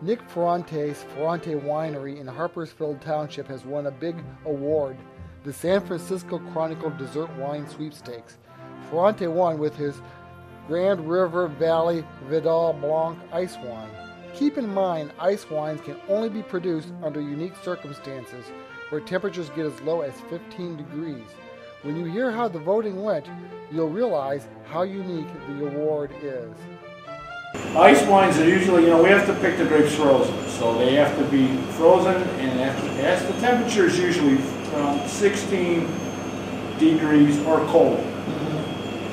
Nick Ferrante's Ferrante Winery in Harpersfield Township has won a big award, the San Francisco Chronicle Dessert Wine Sweepstakes. Ferrante won with his Grand River Valley Vidal Blanc ice wine. Keep in mind, ice wines can only be produced under unique circumstances where temperatures get as low as 15 degrees. When you hear how the voting went, you'll realize how unique the award is. Ice wines are usually, we have to pick the grapes frozen, so they have to be frozen, and as the temperature is usually around 16 degrees or cold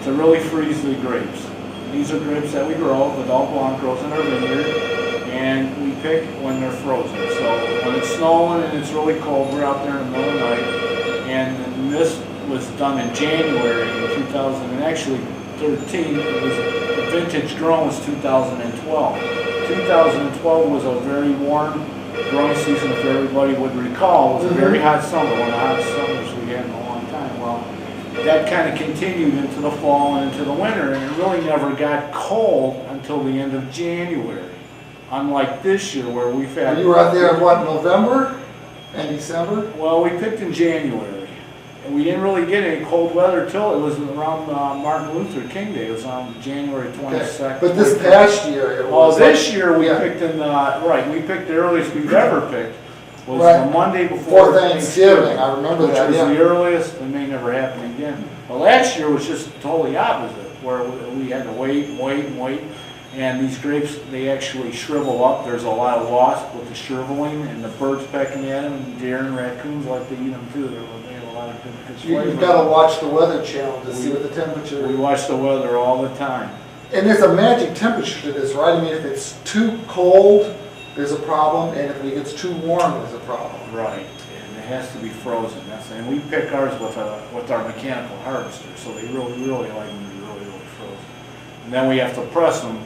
to really freeze the grapes. These are grapes that we grow. Vidal Blanc grows in our vineyard, and we pick when they're frozen. So when it's snowing and it's really cold, we're out there in the middle of the night, and this was done in January in 2000, and actually 13. It was the vintage grown was 2012. 2012 was a very warm growing season, if everybody would recall. It was a very hot summer, one of the hottest summers we had in a long time. Well, that kind of continued into the fall and into the winter, and it really never got cold until the end of January. Unlike this year, where we've had... You were out there in what, November and December? Well, we picked in January. And we didn't really get any cold weather till it was around Martin Luther King Day. It was on January 22nd. Okay. But this past year, it was... this year we picked in, we picked the earliest we've ever picked. Was the Monday before Thanksgiving. I remember that. Which was the earliest, and may never happen again. Well, last year was just totally opposite, where we had to wait and wait and wait. And these grapes, they actually shrivel up. There's a lot of wasp with the shriveling, and the birds pecking at them, and deer and raccoons like to eat them too. They have a lot of good flavor. You've got to watch the Weather Channel to see what the temperature is. We watch the weather all the time. And there's a magic temperature to this, right? I mean, if it's too cold, there's a problem, and if it gets too warm, there's a problem. Right, and it has to be frozen. And we pick ours with our mechanical harvester, so they really like them to be really frozen. And then we have to press them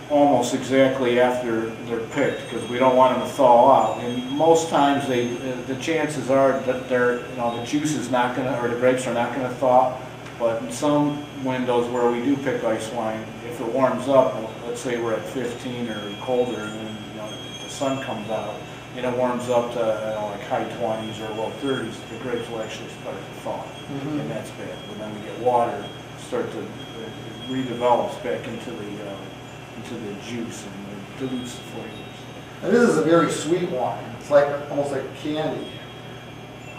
almost exactly after they're picked, because we don't want them to thaw out. And most times the chances are that the juice is not going to, or the grapes are not going to thaw. But in some windows where we do pick ice wine, if it warms up, let's say we're at 15 or colder, and then the sun comes out and it warms up to like high 20s or low 30s, the grapes will actually start to thaw, and that's bad. But then we get water start to redevelops back into the juice and dilutes the flavors. And this is a very sweet wine. It's like almost like candy.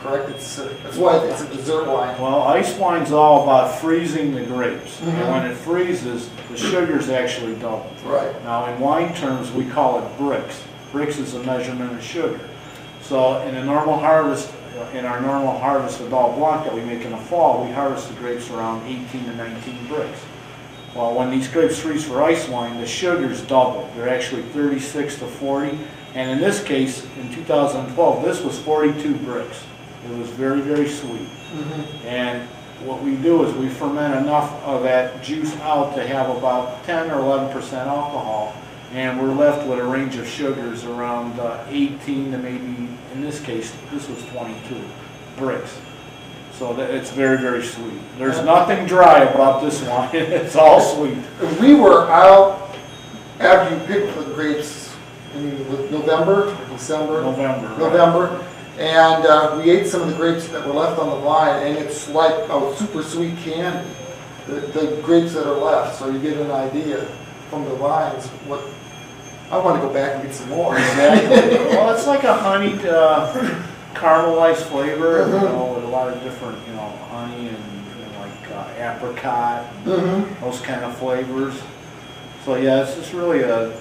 Correct? That's why it's a dessert wine. Well, ice wine's all about freezing the grapes. And when it freezes, the sugar's actually doubled. Right. Now, in wine terms, we call it bricks. Bricks is a measurement of sugar. So in a normal harvest, in our normal harvest of Vidal Blanc that we make in the fall, we harvest the grapes around 18 to 19 bricks. Well, when these grapes freeze for ice wine, the sugar's double. They're actually 36 to 40. And in this case, in 2012, this was 42 bricks. It was very, very sweet. And what we do is we ferment enough of that juice out to have about 10 or 11% alcohol. And we're left with a range of sugars around 18 to maybe, in this case, this was 22 bricks. So that it's very, very sweet. There's nothing dry about this wine. It's all sweet. We were out after you picked the grapes in November or December? November. And we ate some of the grapes that were left on the vine, and it's like a super sweet candy, the grapes that are left. So you get an idea from the vines what. I want to go back and get some more. Exactly. Well, it's like a honeyed, caramelized flavor, with a lot of different, honey and like apricot, and those kind of flavors. So yeah, it's just really a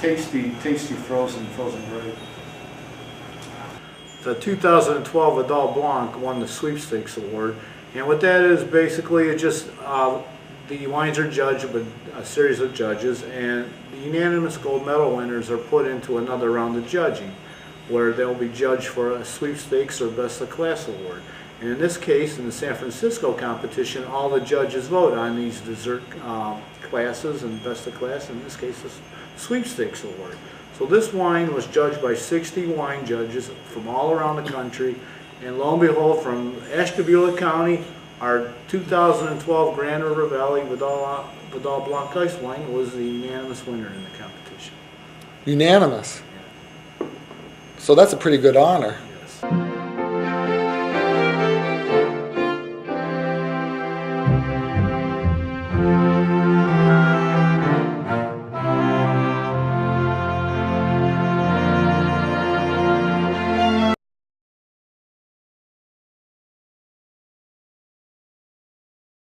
tasty frozen grape. The 2012 Vidal Blanc won the Sweepstakes Award, and what that is basically, it just the wines are judged with a series of judges, and the unanimous gold medal winners are put into another round of judging, where they'll be judged for a sweepstakes or best of class award. And in this case, in the San Francisco competition, all the judges vote on these dessert classes and best of class, in this case, the sweepstakes award. So this wine was judged by 60 wine judges from all around the country, and lo and behold, from Ashtabula County, our 2012 Grand River Valley Vidal Blanc ice wine was the unanimous winner in the competition. Unanimous. So that's a pretty good honor.